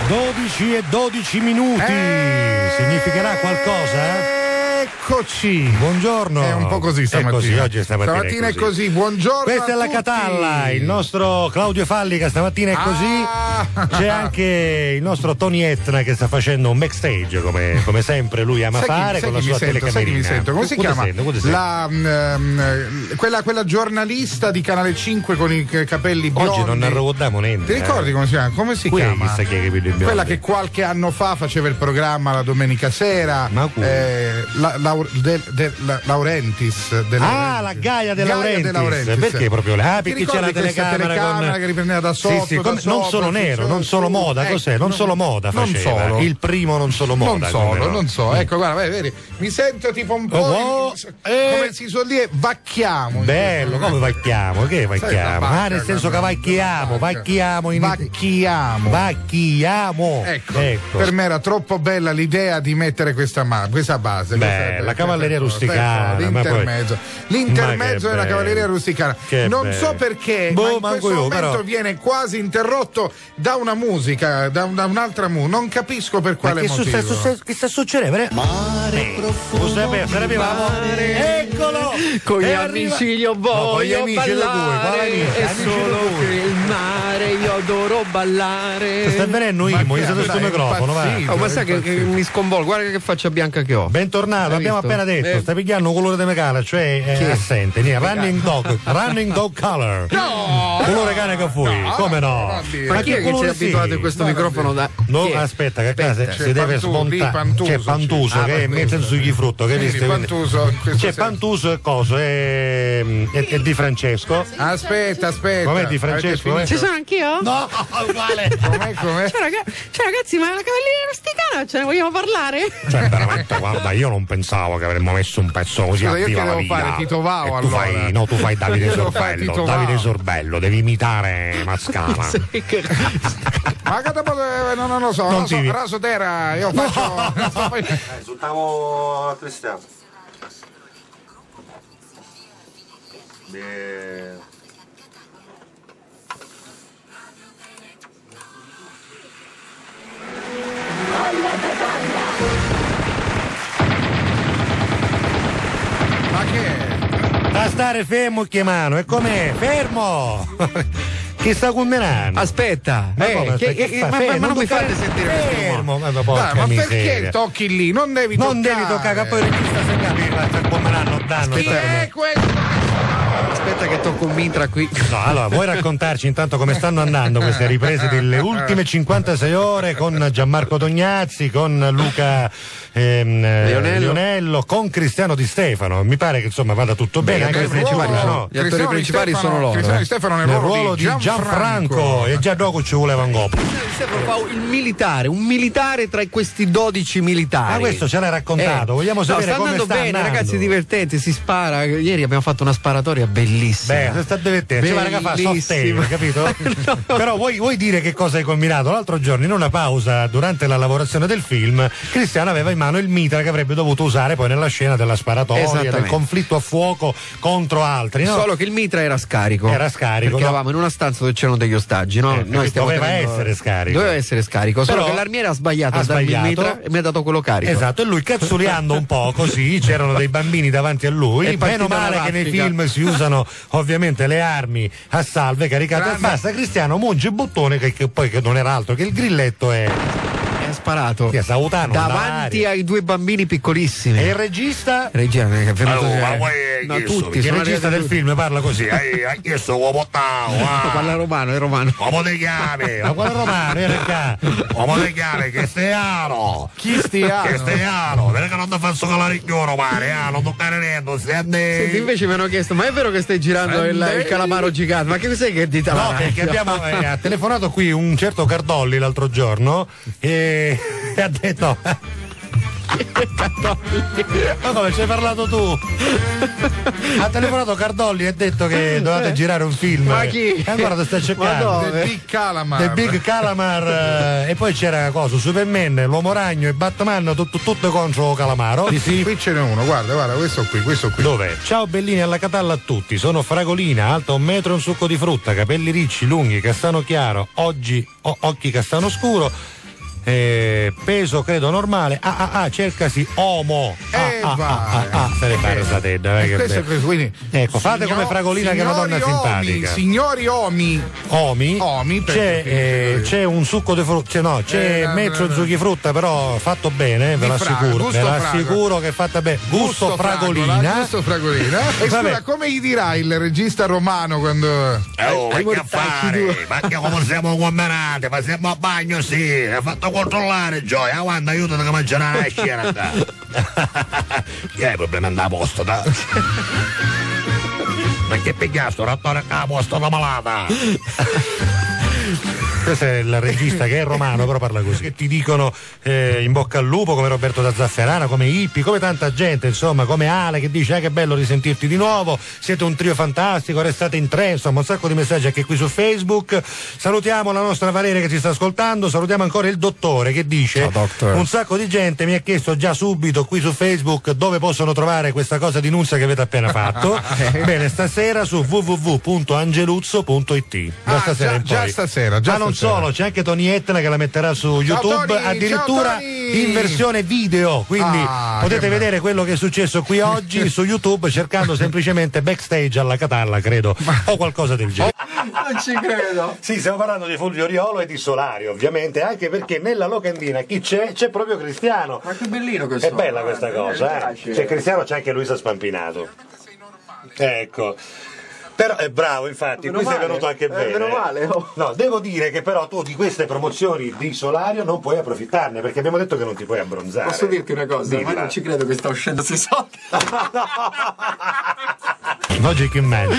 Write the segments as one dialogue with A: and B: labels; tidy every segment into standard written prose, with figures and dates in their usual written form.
A: 12 e 12 minuti. Significherà qualcosa?
B: Eccoci.
A: Buongiorno.
B: È un po' così stamattina.
A: È così, oggi stamattina
B: è così. Buongiorno.
A: Questa è la Catalla, il nostro Claudio Fallica stamattina è così. C'è anche il nostro Tony Etna che sta facendo un backstage come sempre lui ama fare con la sua telecamerina.
B: Come si chiama? Quella giornalista di Canale 5 con i capelli biondi.
A: Oggi non ne arroviamo niente.
B: Ti ricordi come si chiama? Come si chiama?
A: Chissà chi è capelli biondi.
B: Quella che qualche anno fa faceva il programma la domenica sera.
A: Ma
B: Laurentis.
A: La Gaia De Laurentiis. Perché proprio là? Perché c'è la telecamera
B: che riprendeva da sotto.
A: Sì, non solo nero, non solo moda, cos'è? Non solo moda faceva. Il primo non solo moda.
B: Non so. Ecco, guarda, vedi, mi sento tipo un po' come si suol dire, vacchiamo.
A: Bello, come vacchiamo? Che vacchiamo? Nel senso che vacchiamo. Ecco.
B: Per me era troppo bella l'idea di mettere questa base.
A: La cavalleria rusticana,
B: l'intermezzo della cavalleria rusticana. Non so perché, ma in questo momento viene quasi interrotto da una musica, da un'altra musica. Non capisco per quale motivo.
A: Che sta succedendo? Mare profondo. Eccolo!
C: Con gli amici io voglio ballare. È solo che il mare io adoro ballare.
A: Sta venendo imo, io sono sul microfono,
C: ma sai che mi sconvolgo, guarda che faccia bianca che ho.
A: Bentornato, abbiamo appena detto, stai pigliando un colore di megala, cioè è assente, running dog color.
B: No!
A: Colore cane che fui, come no?
C: Ma chi è che ci è abituato a questo microfono da...
A: No, aspetta, che casa si deve smontare. C'è Pantuso che è mezzo sugli frutto, che viste? C'è Pantuso e coso, è di Francesco.
B: Aspetta.
A: Com'è di Francesco?
C: Ci sono anch'io?
A: No, uguale.
B: Com'è?
C: Cioè ragazzi, ma la cavalleria rusticana ce ne vogliamo parlare?
A: Cioè veramente, guarda, io non pensavo che avremmo messo un pezzo così a viva la vita.
B: Fare Tito Vao, allora.
A: Tu fai Davide Sorbello. Davide Sorbello, devi imitare Mascala.
B: Ma che non lo so, raso terra, io faccio.
D: Risultavo a Cristiano.
B: Ma che è?
A: Da stare fermo chiamano, e com'è? Fermo! Che sta combinando?
C: Aspetta, ma non mi fate sentire
A: fermo. Ma
B: perché tocchi lì? Non devi
A: toccare, poi il regista si capiva, sta combinando danno.
B: Chi è questo?
C: Aspetta che tocco un mitra qui.
A: No, allora, vuoi raccontarci intanto come stanno andando queste riprese delle ultime 56 ore con Gianmarco Tognazzi, con Luca Lionello, con Cristiano Di Stefano? Mi pare che insomma vada tutto bene. Anche
C: gli attori principali sono loro.
B: Cristiano Di Stefano nel ruolo di
A: Gianfranco, e già dopo ci voleva un gol.
C: Stefano fa un militare tra questi 12 militari.
A: Ma questo ce l'hai raccontato, vogliamo sapere come sta andando.
C: Ragazzi, divertenti, si spara. Ieri abbiamo fatto una sparatoria bellissima.
A: Se sta divertente, ci pare che fa soft tail, capito? No. Però vuoi dire che cosa hai combinato? L'altro giorno, in una pausa durante la lavorazione del film, Cristiano aveva in mano il mitra che avrebbe dovuto usare poi nella scena della sparatoria, del conflitto a fuoco contro altri, no?
C: Solo che il mitra era scarico. Perché eravamo in una stanza dove c'erano degli ostaggi, no?
A: Doveva essere scarico.
C: Solo che l'armiere ha sbagliato a darmi il mitra e mi ha dato quello carico.
A: Esatto, e lui cazzuliando un po' così, c'erano dei bambini davanti a lui, e meno male che nei film si usano ovviamente le armi a salve caricate e basta. Cristiano munge il bottone che poi che non era altro che il grilletto è
C: sparato davanti ai due bambini piccolissimi.
A: E il regista?
C: È venuto
A: tutti. Il regista del film parla così.
D: Ha chiesto uomo
C: parla romano, è romano.
D: Uomo di chiave.
A: Ma quale romano?
D: Uomo di chiave, che stiano.
B: Chi stiano?
D: Che stiano. Perché non ti faccio calare il mare, non toccare niente.
C: Senti, invece mi hanno chiesto, ma è vero che stai girando il calamaro gigante? Ma che cos'è che dite?
A: No, perché ha telefonato qui un certo Cardolli l'altro giorno e ha detto ma come ci hai parlato tu? Ha telefonato Cardolli e ha detto che dovete girare un film.
C: Ma chi?
A: E ancora ti sta cercando.
B: The
A: Big Calamar. E poi c'era cosa? Superman, l'Uomo Ragno e Batman, tutto contro Calamaro.
B: Sì. Qui ce n'è uno, guarda, questo qui.
A: Dov'è? Ciao bellini, alla Catalla a tutti. Sono Fragolina, alta 1 metro e un succo di frutta, capelli ricci, lunghi, castano chiaro, oggi occhi castano scuro. peso credo normale, cercasi Omo, se ne parla sta tenda,
B: quindi,
A: ecco, fate come Fragolina che è una donna simpatica.
B: Signori Omi,
A: c'è un succo di frutta, c'è mezzo zucchifrutta, però fatto bene, ve l'assicuro che è fatta bene, gusto Fragolina.
B: E scusa, come gli dirà il regista romano quando
D: ma che fare? Ma che come siamo combinati? Ma siamo a bagno, sì, hai fatto controllare Gioia, quando aiutati che mangiare la scena. Che hai problemi andare a posto, da? Perché pigliato sto rattore a posto da malata?
A: Questo è il regista che è romano, però parla così. Che ti dicono in bocca al lupo, come Roberto da Zafferana, come Ippi, come tanta gente, insomma, come Ale che dice che bello risentirti di nuovo, siete un trio fantastico, restate in tre, insomma, un sacco di messaggi anche qui su Facebook. Salutiamo la nostra Valeria che ci sta ascoltando, salutiamo ancora il dottore che dice: un sacco di gente mi ha chiesto già subito qui su Facebook dove possono trovare questa cosa di Nunzia che avete appena fatto. Bene, stasera su www.angeluzzo.it.
B: Già stasera.
A: Non solo, c'è anche Tony Etna che la metterà su YouTube, Tony, addirittura in versione video, quindi potete vedere quello che è successo qui oggi su YouTube cercando semplicemente Backstage alla Catalla, credo, o qualcosa del genere.
C: Non ci credo.
A: Sì, stiamo parlando di Fulvio Riolo e di Solari, ovviamente, anche perché nella locandina chi c'è proprio Cristiano.
C: Ma che bellino questo.
A: È bella questa cosa, C'è Cristiano, c'è anche Luisa Spampinato. Ecco. Però è bravo, infatti, qui sei venuto anche bene.
C: Meno male.
A: No, devo dire che però tu di queste promozioni di Solario non puoi approfittarne, perché abbiamo detto che non ti puoi abbronzare.
C: Posso dirti una cosa? Ma non ci credo che sta uscendo sui soldi.
A: Oggi che mangi?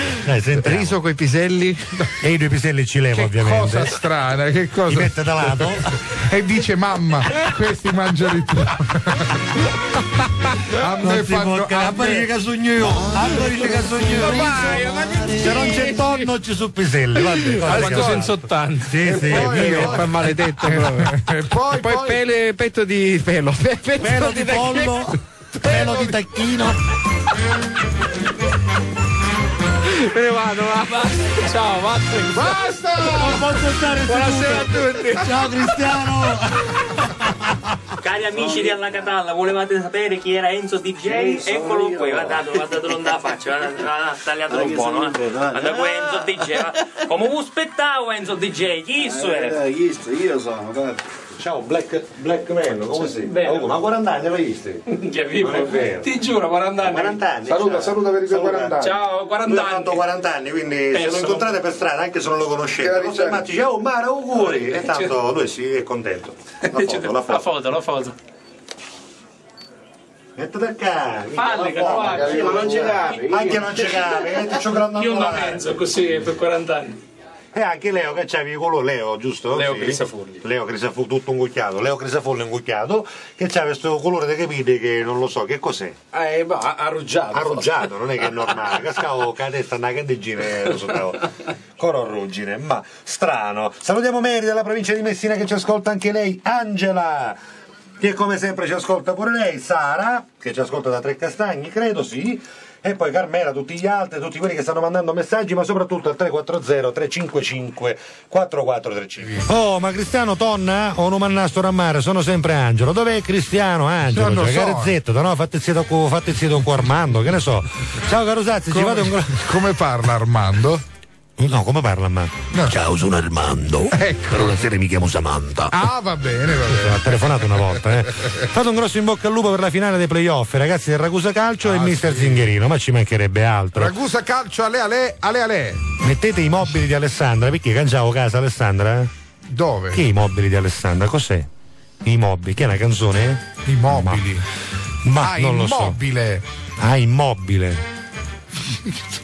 C: Riso coi piselli.
A: E i due piselli ci levo, ovviamente.
B: Cosa strana, che cosa?
A: Li mette da lato
B: e dice: mamma, questi mangia di più. A me fanno
A: se non c'è tonno ci sono piselli.
C: Quanto senza 80.
A: Sì,
C: è maledetto. E poi petto di pelo.
A: Pelo di pollo, pelo di tacchino.
C: Me ne vado, ciao,
B: basta!
A: Non posso stare.
C: Buonasera a tutti.
A: Ciao Cristiano.
E: Cari amici di Alla Catalla, volevate sapere chi era Enzo DJ? Eccolo qui, guardatelo da faccia, tagliatelo un po', no? Guarda qui Enzo DJ, come vi aspettavo Enzo DJ? Chi è?
F: Io sono, guarda.
A: Ciao, Black Man, come sei? Ma 40 anni l'hai visto?
E: Che vivo, ti giuro, 40 anni.
A: 40 anni.
B: Saluta per i tuoi 40 anni.
E: Ciao, 40 anni.
A: Ho fatto 40 anni, quindi se lo incontrate per strada, anche se non lo conoscete, non si dice: oh Mara, auguri! E tanto lui sì, è contento. La foto. Mettete qua.
E: Parli,
F: ma non ci capi.
A: Anche non ci capi,
E: io una mezzo così per 40 anni.
A: E anche Leo che c'avevi quello, Leo, giusto?
E: Leo Crisafulli.
A: Leo Crisafulli, tutto ingucchiato. Leo Crisafulli ingucchiato, che c'ha questo colore dei capelli che non lo so, che cos'è?
E: Arruggiato.
A: Arruggiato, non è che è normale. Cascavo la testa, una candeggina, lo so, coro ruggine, ma strano. Salutiamo Mary dalla provincia di Messina che ci ascolta anche lei, Angela, che come sempre ci ascolta pure lei, Sara, che ci ascolta da Trecastagni, credo, sì. E poi Carmela, tutti gli altri, tutti quelli che stanno mandando messaggi, ma soprattutto al 340-355-4435. Oh, ma Cristiano tonna o non mannastro a mare? Sono sempre Angelo. Dov'è Cristiano? Angelo, cioè, Garezzetta, no? Fate zitto con Armando, che ne so. Ciao Carusazzi, ci vado un...
B: Come parla Armando?
A: No, come parla Armando?
D: No. Ciao, sono Armando.
B: Ecco.
D: Però la sera mi chiamo Samantha.
B: Ah, va bene.
A: Ha telefonato una volta, Fate un grosso in bocca al lupo per la finale dei playoff, ragazzi del Ragusa Calcio e Mister Zingherino, ma ci mancherebbe altro.
B: Ragusa Calcio, ale.
A: Mettete i mobili di Alessandra, perché cangiavo casa Alessandra?
B: Dove?
A: Che i mobili di Alessandra? Cos'è? I mobili, che è una canzone?
B: I mobili.
A: Ma non lo so. Immobile.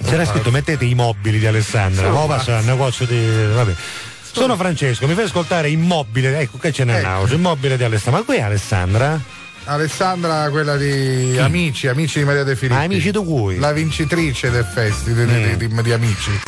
A: C'era scritto mettete i mobili di Alessandra, no, passa un negozio di. Vabbè. Sono Francesco, mi fai ascoltare Immobile, ecco che ce n'è Immobile di Alessandra. Ma qui è Alessandra?
B: Alessandra, quella di Amici di Maria De Filippi.
A: Amici di cui?
B: La vincitrice del festival di Amici.